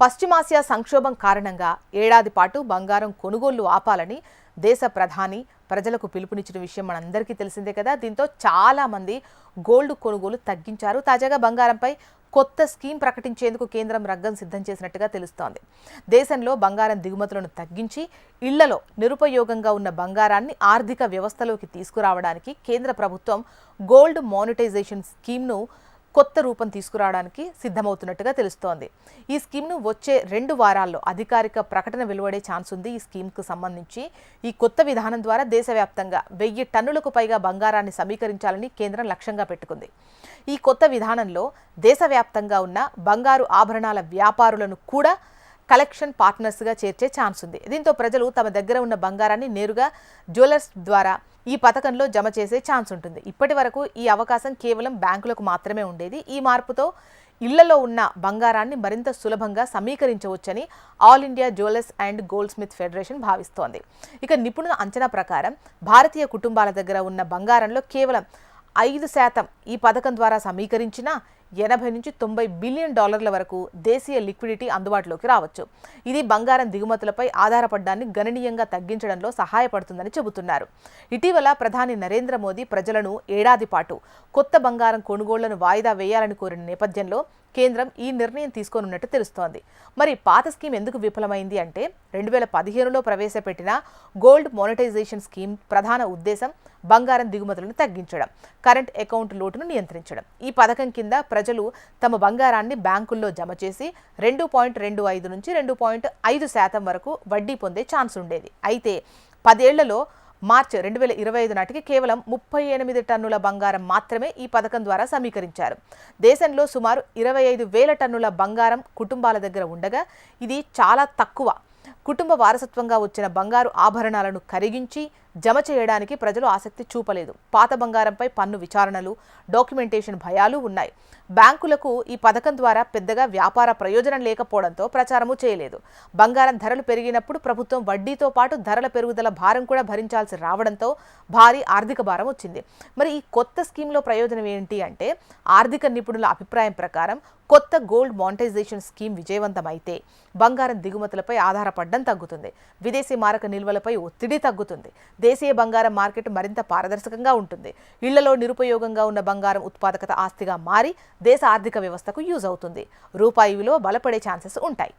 పశ్చిమాసియా సంక్షోభం కారణంగా ఏడాది పాటు బంగారం కొనుగోళ్లు ఆపాలని దేశ ప్రధాని ప్రజలకు పిలుపునిచ్చిన విషయం మనందరికీ తెలిసిందే కదా. దీంతో చాలా మంది గోల్డ్ కొనుగోలు తగ్గించారు. తాజాగా బంగారంపై కొత్త స్కీమ్ ప్రకటించేందుకు కేంద్రం రంగం సిద్ధం చేసినట్టుగా తెలుస్తోంది. దేశంలో బంగారం దిగుమతులను తగ్గించి ఇళ్లలో నిరుపయోగంగా ఉన్న బంగారాన్ని ఆర్థిక వ్యవస్థలోకి తీసుకురావడానికి కేంద్ర ప్రభుత్వం గోల్డ్ మానిటైజేషన్ స్కీమ్ను కొత్త రూపం తీసుకురావడానికి సిద్ధమవుతున్నట్టుగా తెలుస్తోంది. ఈ స్కీమ్ను వచ్చే 2 వారాల్లో అధికారిక ప్రకటన వెలువడే ఛాన్స్ ఉంది. ఈ స్కీమ్కు సంబంధించి ఈ కొత్త విధానం ద్వారా దేశవ్యాప్తంగా 1000 టన్నులకు పైగా బంగారాన్ని సమీకరించాలని కేంద్రం లక్ష్యంగా పెట్టుకుంది. ఈ కొత్త విధానంలో దేశవ్యాప్తంగా ఉన్న బంగారు ఆభరణాల వ్యాపారులను కూడా కలెక్షన్ పార్ట్నర్స్గా చేర్చే ఛాన్స్ ఉంది. దీంతో ప్రజలు తమ దగ్గర ఉన్న బంగారాన్ని నేరుగా జ్యువెలర్స్ ద్వారా ఈ పథకంలో జమ చేసే ఛాన్స్ ఉంటుంది. ఇప్పటి వరకు ఈ అవకాశం కేవలం బ్యాంకులకు మాత్రమే ఉండేది. ఈ మార్పుతో ఇళ్లలో ఉన్న బంగారాన్ని మరింత సులభంగా సమీకరించవచ్చని all India jewellers and goldsmith federation భావిస్తోంది. ఇక నిపుణుల అంచనా ప్రకారం భారతీయ కుటుంబాల దగ్గర ఉన్న బంగారంలో కేవలం 5% ఈ పథకం ద్వారా సమీకరించిన 80 నుంచి 90 బిలియన్ డాలర్ల వరకు దేశీయ లిక్విడిటీ అందుబాటులోకి రావచ్చు. ఇది బంగారం దిగుమతులపై ఆధారపడ్డాన్ని గణనీయంగా తగ్గించడంలో సహాయపడుతుందని చెబుతున్నారు. ఇటీవల ప్రధాని నరేంద్ర మోదీ ప్రజలను ఏడాది పాటు కొత్త బంగారం కొనుగోళ్లను వాయిదా వేయాలని కోరిన నేపథ్యంలో కేంద్రం ఈ నిర్ణయం తీసుకోనున్నట్టు తెలుస్తోంది. మరి పాత స్కీమ్ ఎందుకు విఫలమైంది అంటే 2015లో ప్రవేశపెట్టిన గోల్డ్ మానిటైజేషన్ స్కీమ్ ప్రధాన ఉద్దేశం బంగారం దిగుమతులను తగ్గించడం, కరెంట్ అకౌంట్ లోటును నియంత్రించడం. ఈ పథకం కింద ప్రజలు తమ బంగారాన్ని బ్యాంకుల్లో జమ చేసి 2.25 నుంచి 2.5% వరకు వడ్డీ పొందే ఛాన్స్ ఉండేది. అయితే 10 ఏళ్లలో మార్చి 2025 నాటికి కేవలం 38 టన్నుల బంగారం మాత్రమే ఈ పథకం ద్వారా సమీకరించారు. దేశంలో సుమారు 25,000 టన్నుల బంగారం కుటుంబాల దగ్గర ఉండగా ఇది చాలా తక్కువ. కుటుంబ వారసత్వంగా వచ్చిన బంగారు ఆభరణాలను కరిగించి జమ చేయడానికి ప్రజలు ఆసక్తి చూపలేదు. పాత బంగారంపై పన్ను విచారణలు, డాక్యుమెంటేషన్ భయాలు ఉన్నాయి. బ్యాంకులకు ఈ పథకం ద్వారా పెద్దగా వ్యాపార ప్రయోజనం లేకపోవడంతో ప్రచారము చేయలేదు. బంగారం ధరలు పెరిగినప్పుడు ప్రభుత్వం వడ్డీతో పాటు ధరల పెరుగుదల భారం కూడా భరించాల్సి రావడంతో భారీ ఆర్థిక భారం వచ్చింది. మరి ఈ కొత్త స్కీమ్లో ప్రయోజనం ఏంటి అంటే ఆర్థిక నిపుణుల అభిప్రాయం ప్రకారం కొత్త గోల్డ్ మానిటైజేషన్ స్కీమ్ విజయవంతమైతే బంగారం దిగుమతులపై ఆధారపడడం తగ్గుతుంది. విదేశీ మారక నిల్వలపై ఒత్తిడి తగ్గుతుంది. దేశీయ బంగారం మార్కెట్ మరింత పారదర్శకంగా ఉంటుంది. ఇళ్లలో నిరుపయోగంగా ఉన్న బంగారం ఉత్పాదకత ఆస్తిగా మారి దేశ ఆర్థిక వ్యవస్థకు యూజ్ అవుతుంది. రూపాయి విలువ బలపడే ఛాన్సెస్ ఉంటాయి.